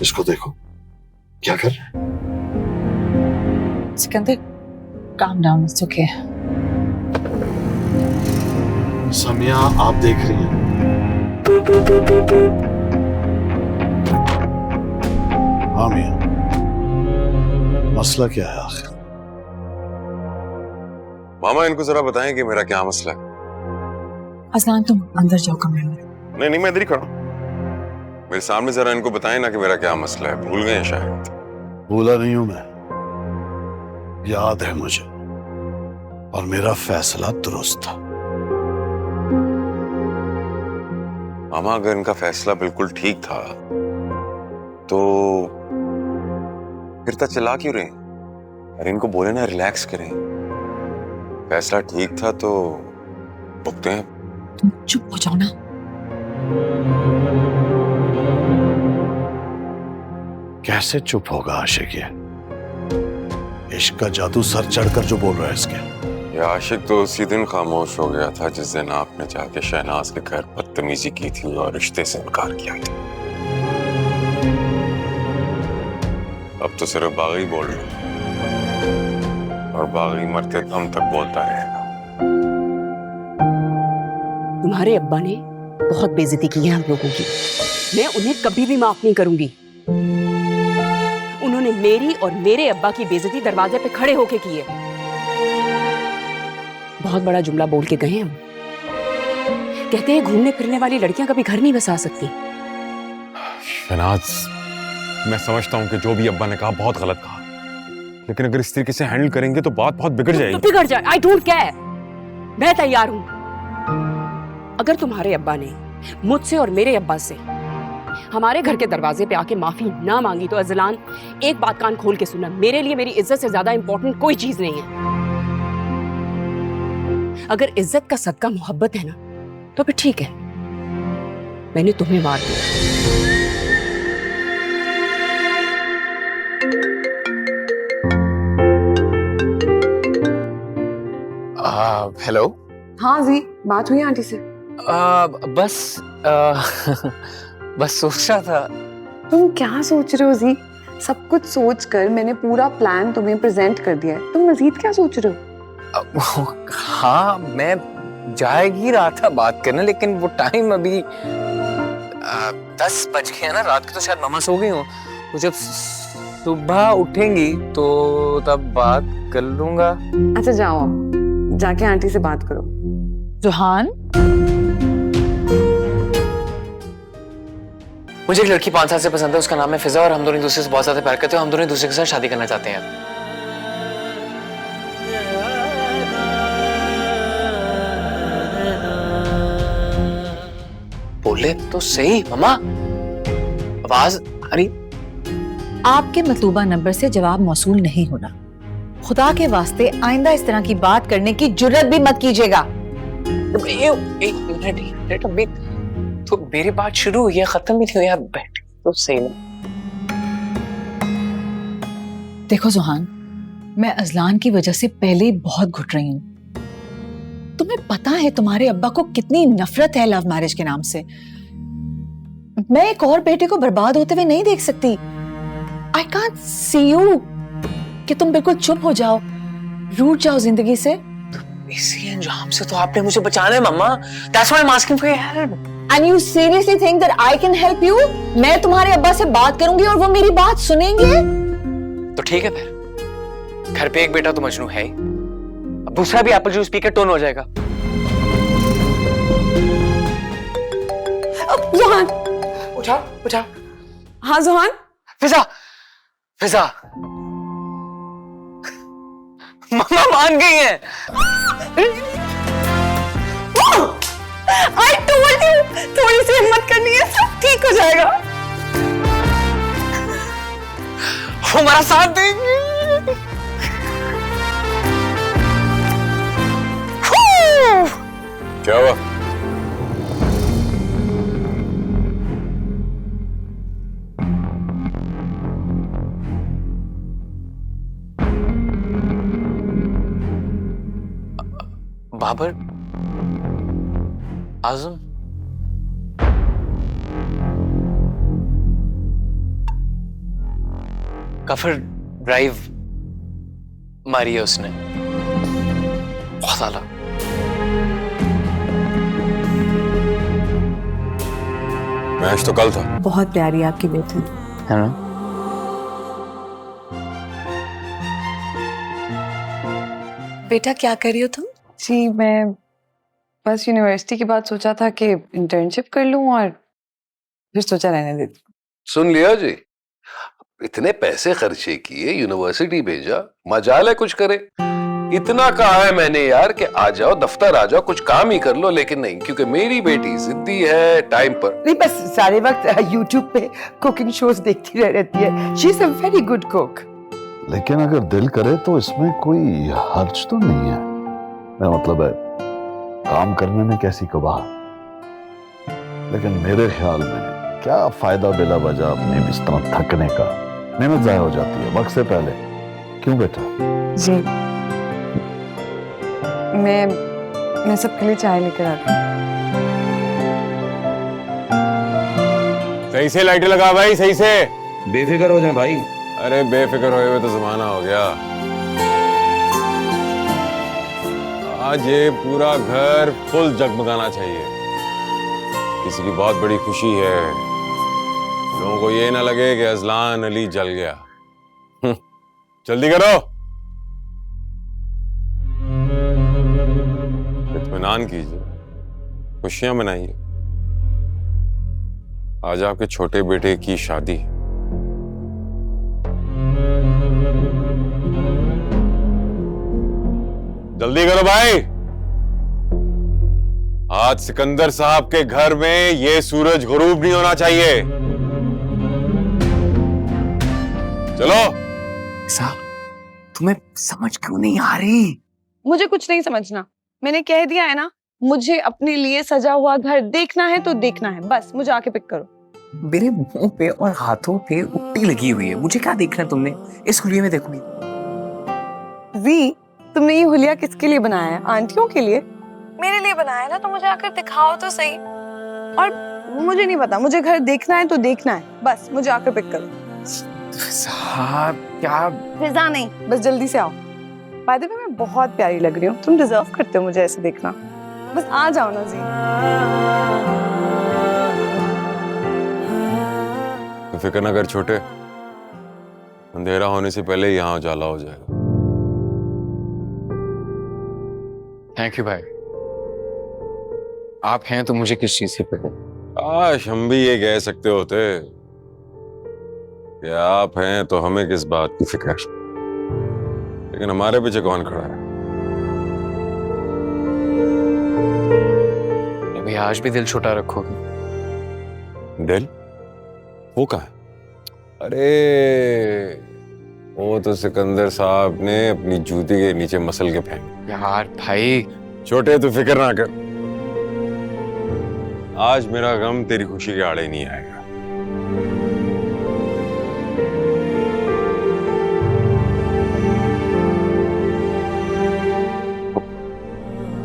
इसको देखो क्या कर रहा है। Sikandar, calm down, it's okay. Samiya आप देख रही हैं। हाँ मियां, मसला क्या है आखिर? मामा इनको जरा बताएं कि मेरा क्या मसला है। अज़लान तुम अंदर जाओ कमरे में। नहीं मैं इधर ही खड़ा हूं। मेरे सामने जरा इनको बताएं ना कि मेरा क्या मसला है। भूल गए हैं शायद। भूला नहीं हूं मैं, याद है मुझे, और मेरा फैसला दुरुस्त था। मामा अगर इनका फैसला बिल्कुल ठीक था तो फिर तक चिल्ला क्यों रहे? अरे इनको बोले ना रिलैक्स करें। फैसला ठीक था तो भुगते हैं। तुम चुप हो जाओ ना। कैसे चुप होगा आशिक? ये इश्क का जादू सर चढ़कर जो बोल रहा है इसके। ये आशिक तो उसी दिन खामोश हो गया था जिस दिन आपने जाके शहनाज के घर बदतमीजी की थी और रिश्ते से इनकार किया था। अब तो सिर्फ बागी बोल रहे और बागी मरते दम तक बोलता रहेगा। तुम्हारे अब्बा ने बहुत बेइज्जती की है हम लोगों की। मैं उन्हें कभी भी माफ नहीं करूंगी। उन्होंने मेरी और मेरे अब्बा की बेइज्जती दरवाजे पे खड़े होके की है। बहुत बड़ा जुमला बोल के गए हम। कहते हैं घूमने फिरने वाली लड़कियां कभी घर नहीं बसा सकती। शहनाज, मैं समझता हूँ कि जो भी अब्बा ने कहा बहुत गलत कहा, लेकिन अगर इस तरीके से हैंडल करेंगे तो बात बहुत बिगड़ जाएगी। तो बिगड़ जाए, आई डोंट केयर, मैं तैयार हूं। अगर तुम्हारे अब्बा ने मुझसे और मेरे अब्बा से हमारे घर के दरवाजे पे आके माफी ना मांगी तो अज़लान एक बात कान खोल के सुनना, मेरे लिए मेरी इज्जत से ज्यादा इंपॉर्टेंट कोई चीज नहीं है। अगर इज्जत का सदका मोहब्बत है ना तो फिर ठीक है, मैंने तुम्हें मार दिया। हेलो। हाँ जी, बात हुई आंटी से? बस सोच रहा था। तुम क्या सोच रहे हो जी? सब कुछ सोच कर मैंने पूरा प्लान तुम्हें प्रेजेंट कर दिया है, तुम मजीद क्या सोच रहे हो? हाँ मैं जा ही रहा था बात करने, लेकिन वो टाइम अभी 10 बज गए ना रात के, तो शायद मामा सो गई हो। तो जब सुबह उठेंगी तो तब बात कर लूंगा। अच्छा जाओ, आप जाके आंटी से बात करो। जोहान, मुझे एक लड़की 5 साल से पसंद है, उसका नाम है फिजा, और हम दोनों एक दूसरे से बहुत ज्यादा प्यार करते हैं। हम दोनों एक दूसरे के साथ शादी करना चाहते हैं। बोले तो सही मम्मा, आवाज आ रही। आपके मतलूबा नंबर से जवाब मौसूल नहीं होना। खुदा के वास्ते आइंदा इस तरह की बात करने की जुर्रत भी मत कीजिएगा। एक मिनट अभी तो मेरी बात शुरू हुई है, खत्म भी नहीं हुई। यार बैठ तो सही ना। देखो जोहान, मैं अज़लान की वजह से पहले ही बहुत घुट रही हूँ। तुम्हें पता है तुम्हारे अब्बा को कितनी नफरत है लव मैरिज के नाम से। मैं एक और बेटे को बर्बाद होते हुए नहीं देख सकती। आई कांट सी यू कि तुम बिल्कुल चुप हो जाओ, रूठ जाओ जिंदगी से। इसी अंजाम से तो आपने मुझे बचाना है मम्मा। That's why I'm asking for your help. And you seriously think that I can help you? मैं तुम्हारे अब्बा से बात करूंगी और वो मेरी बात सुनेंगे? तो ठीक है फिर, घर पे एक बेटा तो मजनू है ही, अब दूसरा भी एप्पल जूस पी के टोन हो जाएगा। जोहान, उठाओ उठाओ। हाँ जोहान। फिजा फिजा मम्मा मान गई हैं। I told you, थोड़ी सी हिम्मत करनी है, सब ठीक हो जाएगा। वो हमारा साथ देंगे। क्या हुआ? बाबर, आजम, कफर ड्राइव मारी है उसने, बहुत आला। मैच तो कल था। बहुत प्यारी आपकी बेटी। है ना? बेटा क्या कर रही हो तुम? जी मैं बस यूनिवर्सिटी के बाद सोचा था कि इंटर्नशिप कर लूं और फिर सोचा रहने देती। सुन लिया जी, इतने पैसे खर्चे किए, यूनिवर्सिटी भेजा, मजाल है कुछ करे। इतना कहा है मैंने यार कि आ जाओ दफ्तर आ जाओ, कुछ काम ही कर लो, लेकिन नहीं, क्योंकि मेरी बेटी जिद्दी है टाइम पर। नहीं बस सारे वक्त यूट्यूब पे कुकिंग शोज देखती रहती है। She is a very good cook. लेकिन अगर दिल करे तो इसमें कोई हर्ज तो नहीं है। मेरा मतलब है काम करने में कैसी कबाहत, लेकिन मेरे ख्याल में क्या फायदा बिला वजह अपने बिस्तर थकने का। मेहनत जाया हो जाती है वक्त से पहले। क्यों बेटा? जी मैं सबके लिए चाय लेकर आती हूँ। सही से लाइटें लगा भाई, सही से। बेफिक्र हो जाए भाई। अरे बेफिक्र हुए हुए तो जमाना हो गया। आज ये पूरा घर फुल जगमगाना चाहिए। किसी की बहुत बड़ी खुशी है, लोगों को ये ना लगे कि अजलान अली जल गया। जल्दी करो, इत्मीनान कीजिए, खुशियां मनाइए। आज आपके छोटे बेटे की शादी है। जल्दी करो भाई। आज सिकंदर साहब के घर में ये सूरज गुरूब नहीं होना चाहिए। चलो। साहब तुम्हें समझ क्यों नहीं आ रही? मुझे कुछ नहीं समझना, मैंने कह दिया है ना। मुझे अपने लिए सजा हुआ घर देखना है तो देखना है, बस मुझे आके पिक करो। मेरे मुंह पे और हाथों पे उल्टी लगी हुई है, मुझे क्या देखना तुमने? इस हुलिये में देखूंगी। जी तुमने ये हुलिया किसके लिए बनाया है? आंटियों के लिए? मेरे लिए बनाया है ना, तो मुझे आकर दिखाओ तो सही। और मुझे नहीं पता, मुझे घर देखना है तो देखना है, बस मुझे आकर पिक करो। साहब क्या? फिजा नहीं, बस जल्दी से आओ। बाय द वे मैं बहुत प्यारी लग रही हूँ, तुम डिजर्व करते हो मुझे ऐसे देखना। बस आ जाओ ना जी। तो फिक्र ना कर छोटे, अंधेरा होने से पहले यहाँ उजाला हो जाएगा। थैंक यू भाई, आप हैं तो मुझे किस चीज से फिक्र? काश हम भी ये कह सकते होते कि आप हैं तो हमें किस बात की फिक्र, लेकिन हमारे पीछे कौन खड़ा है? अभी आज भी दिल छोटा रखोगे? दिल? वो कहाँ है? अरे वो तो सिकंदर साहब ने अपनी जूती के नीचे मसल के फेंक। यार भाई। छोटे तू फिक्र ना कर, आज मेरा गम तेरी खुशी के आड़े नहीं आएगा।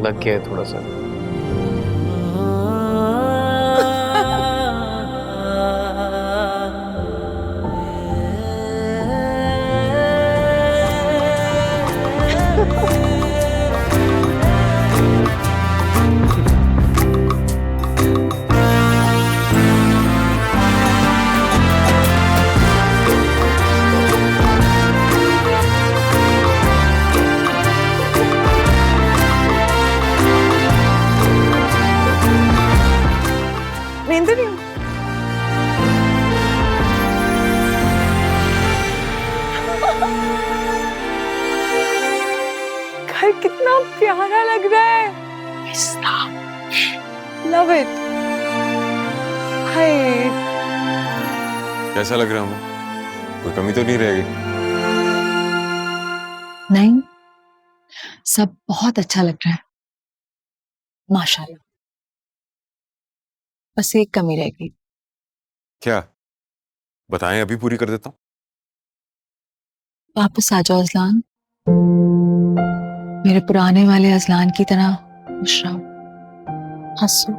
लग गया है थोड़ा सा। नींद नहीं? घर कितना प्यारा लग रहा है। Love it. हाय कैसा लग रहा हूँ? कोई कमी तो नहीं रहेगी? नहीं, सब बहुत अच्छा लग रहा है माशाल्लाह। बस एक कमी रहेगी। क्या? बताएं, अभी पूरी कर देता हूँ। वापस आ जाओ अजलान, मेरे पुराने वाले अजलान की तरह खुश रहो, हंसो।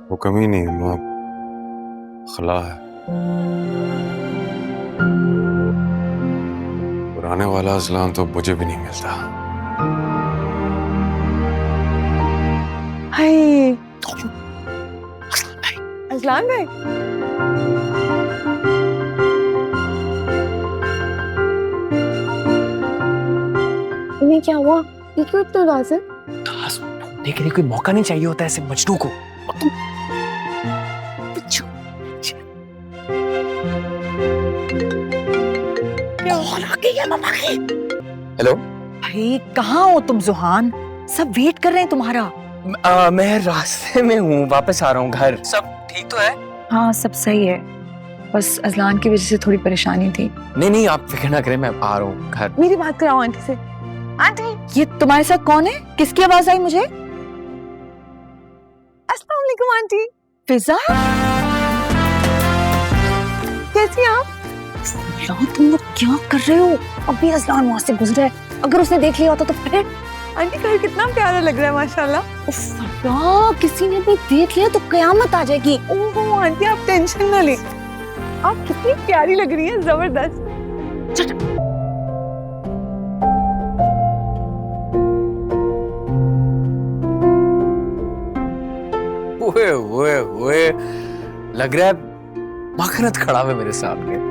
वो कमी नहीं माँ, खला है। पुराने वाला अज़लान तो मुझे भी नहीं मिलता। हाय अजलान भाई, इन्हें क्या हुआ? ये क्यों इतना उदास है? उदास ढूंढने के लिए कोई मौका नहीं चाहिए होता ऐसे मजनू को। हेलो, भाई कहाँ हो तुम जुहान? सब वेट कर रहे हैं तुम्हारा। मैं रास्ते में हूँ, वापस आ रहा हूँ घर। सब ठीक तो है? हाँ सब सही है, बस अजलान की वजह से थोड़ी परेशानी थी। नहीं नहीं, आप फिक्र ना करें, मैं आ रहा हूँ घर। मेरी बात कराओ आंटी से। आंटी, ये तुम्हारे साथ कौन है? किसकी आवाज आई मुझे? अस्सलाम वालेकुम आंटी। फिजा, कैसी हैं आप? अल्लाह, तुम लोग क्या कर रहे हो? अभी अजलान वहां से गुजरा है, अगर उसने देख लिया होता तो फिर। आंटी घर कितना प्यारा लग रहा है माशाल्लाह। उफ, अल्लाह, किसी ने भी देख लिया तो कयामत आ जाएगी। ओहो आंटी, आप टेंशन ना लें, आप कितनी प्यारी लग रही हैं, जबरदस्त। ओए ओए ओए, लग रहा है मखरत खड़ा है मेरे सामने।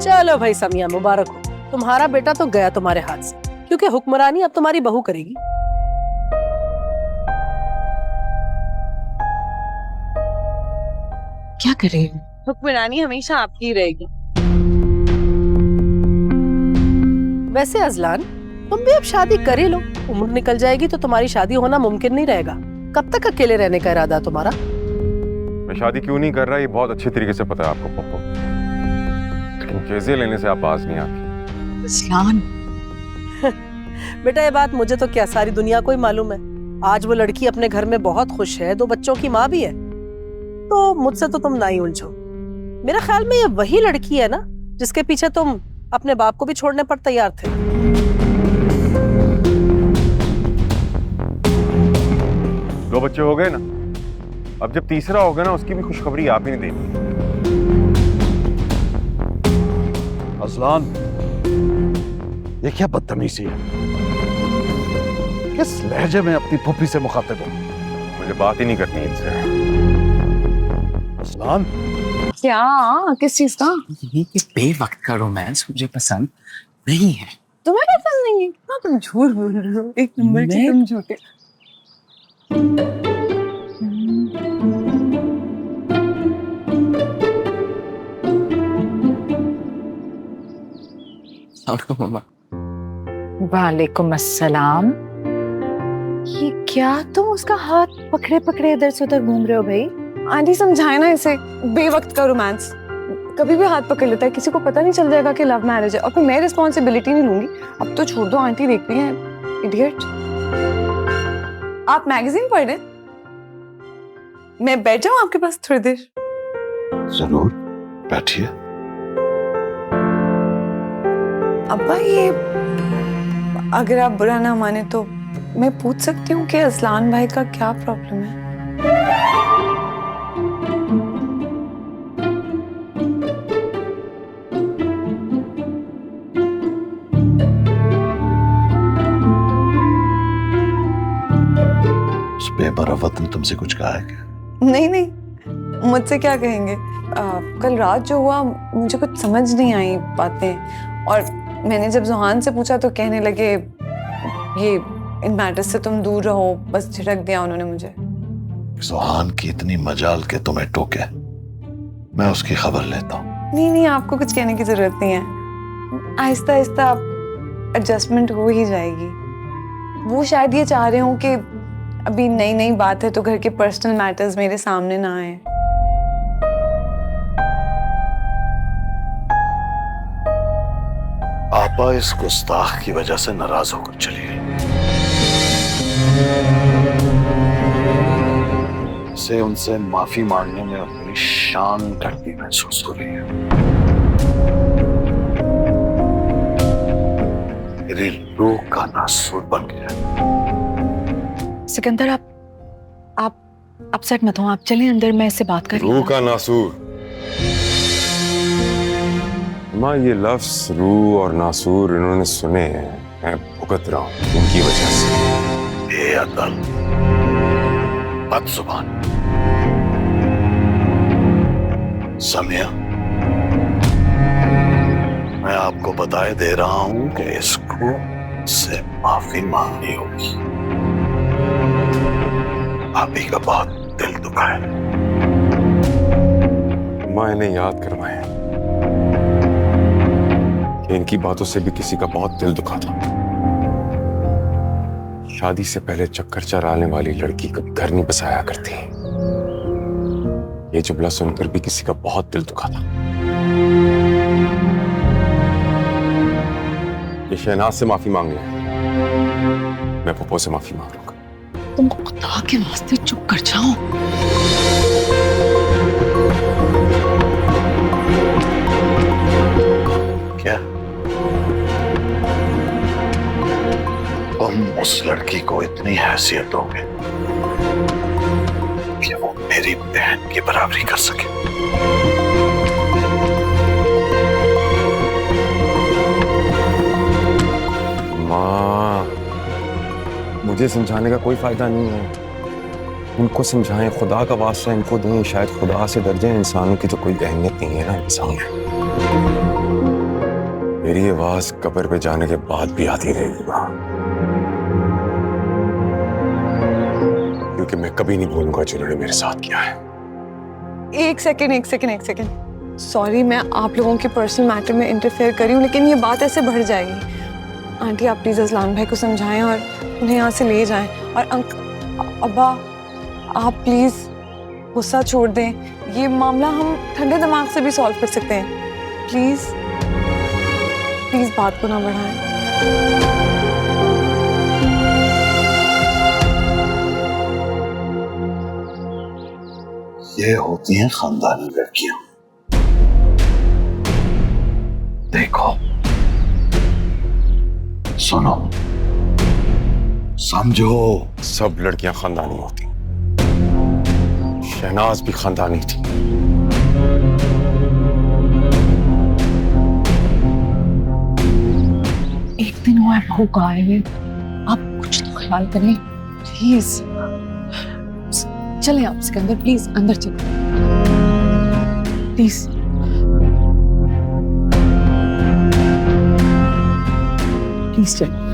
चलो भाई समिया, मुबारक हो, तुम्हारा बेटा तो गया तुम्हारे हाथ से, क्योंकि हुक्मरानी अब तुम्हारी बहू करेगी। क्या करेगी? हुक्मरानी हमेशा आपकी रहेगी। वैसे अजलान, तुम भी अब शादी कर ही लो, उम्र निकल जाएगी तो तुम्हारी शादी होना मुमकिन नहीं रहेगा। कब तक अकेले रहने का इरादा तुम्हारा? मैं शादी क्यों नहीं कर रहा ये बहुत अच्छे तरीके से पता है आपको पप्पू, लेकिन केजे लेने से आप बाज नहीं आती। अजलान, बेटा ये बात मुझे तो क्या, सारी दुनिया को ही मालूम है। आज वो लड़की अपने घर में बहुत खुश है, 2 बच्चों की माँ भी है, तो मुझसे तो तुम ना ही उलझो। मेरे ख्याल में ये वही लड़की है ना जिसके पीछे तुम अपने बाप को भी छोड़ने पर तैयार थे। 2 बच्चे हो गए ना, अब जब तीसरा होगा ना उसकी भी खुशखबरी आप ही नहीं देंगे। अज़लान, ये क्या बदतमीजी है? किस लहजे में अपनी पुप्पी से मुखातिब हो? मुझे बात ही नहीं करनी इनसे। अज़लान, क्या? किस चीज का? ये बेवक्त का रोमांस मुझे पसंद नहीं है। तुम्हें क्या पसंद नहीं है? हाँ, तुम झूठ बोल रहे हो, एक नंबर की तुम झूठे। मम्मा, वालेकुम अस्सलाम। ये क्या तुम उसका हाथ पकड़े पकड़े इधर से उधर घूम रहे हो भाई? आंटी समझाए ना इसे, बेवक्त का रोमांस कभी भी हाथ पकड़ लेता है, किसी को पता नहीं चल जाएगा कि लव मैरिज है, और फिर मैं रिस्पॉन्सिबिलिटी नहीं लूंगी। अब तो छोड़ दो, आंटी देख रही हैं, इडियट। आप मैगजीन पढ़ रहे हैं? मैं बैठ जाऊं आपके पास थोड़ी देर? जरूर बैठिए। अब्बा, ये अगर आप बुरा ना माने तो मैं पूछ सकती हूँ कि अज़लान भाई का क्या प्रॉब्लम है? उस बेबरावत ने तुमसे कुछ कहा है क्या? नहीं नहीं, मुझसे क्या कहेंगे? कल रात जो हुआ मुझे कुछ समझ नहीं आई बातें, और मैंने जब जुहान से पूछा तो कहने लगे ये इन मैटर्स से तुम दूर रहो, बस झिड़क दिया उन्होंने मुझे। सुहान की इतनी मजाल के तुम्हें टोके, मैं उसकी खबर लेता हूँ। नहीं, आपको कुछ कहने की जरूरत नहीं है। आहिस्ता आहिस्ता एडजस्टमेंट हो ही जाएगी। वो शायद ये चाह रहे हो कि अभी नई नई बात है तो घर के पर्सनल मैटर्स मेरे सामने ना आए। आपा इस गुस्ताख की वजह से नाराज होकर चली गई। से उनसे माफी मांगने में अपनी शान घटती महसूस हो रही है। मेरी रूह का नासूर बन गया। सिकंदर आप अपसेट मत हो, आप चलें अंदर, मैं इससे बात कर रही रूह हूँ। का नासूर? माँ, ये लफ्ज रूह और नासूर इन्होंने सुने हैं, मैं भुगत रहा हूँ उनकी वजह से। बेअदब, बदजुबान। समिया, मैं आपको बताए दे रहा हूं कि इसको से माफी मांगनी होगी। भाभी का बहुत दिल दुखा है। माँ, इन्हें याद करवाएं कि इनकी बातों से भी किसी का बहुत दिल दुखा था। शादी से पहले चक्कर चलाने वाली लड़की कभी घर नहीं बसाया करती। ये जुमला सुनकर भी किसी का बहुत दिल दुखा था। ये शहनाज से माफी मांग ले, मैं पप्पो से माफी मांग लूंगा। तुम खुदा के वास्ते चुप कर जाओ। क्या तुम उस लड़की को इतनी हैसियत दोगे कि वो मेरी बहन की बराबरी कर सके? माँ, मुझे समझाने का कोई फायदा नहीं है। उनको समझाएं, खुदा का वास्ता इनको दें, शायद खुदा से डर जाए। इंसानों की तो कोई अहमियत नहीं है ना इंसान में। मेरी आवाज कब्र पे जाने के बाद भी आती रहेगी माँ, क्योंकि मैं कभी नहीं भूलूंगा जिन्होंने मेरे साथ किया है। एक सेकंड। सॉरी, मैं आप लोगों के पर्सनल मैटर में इंटरफेयर करी हूँ, लेकिन ये बात ऐसे बढ़ जाएगी। आंटी, आप प्लीज अजलान भाई को समझाएं और उन्हें यहाँ से ले जाएं। और अब्बा, आप प्लीज गुस्सा छोड़ दें। ये मामला हम ठंडे दिमाग से भी सॉल्व कर सकते हैं। प्लीज बात को ना बढ़ाएं। ये होती हैं खानदानी लड़कियां। देखो, सुनो, समझो। सब लड़कियां खानदानी होती, शहनाज भी खानदानी थी। एक दिन वो होगा, आप कुछ तो ख्याल करें प्लीज। चले आप सिकंदर, प्लीज अंदर चलो प्लीज। प्लीज चलो।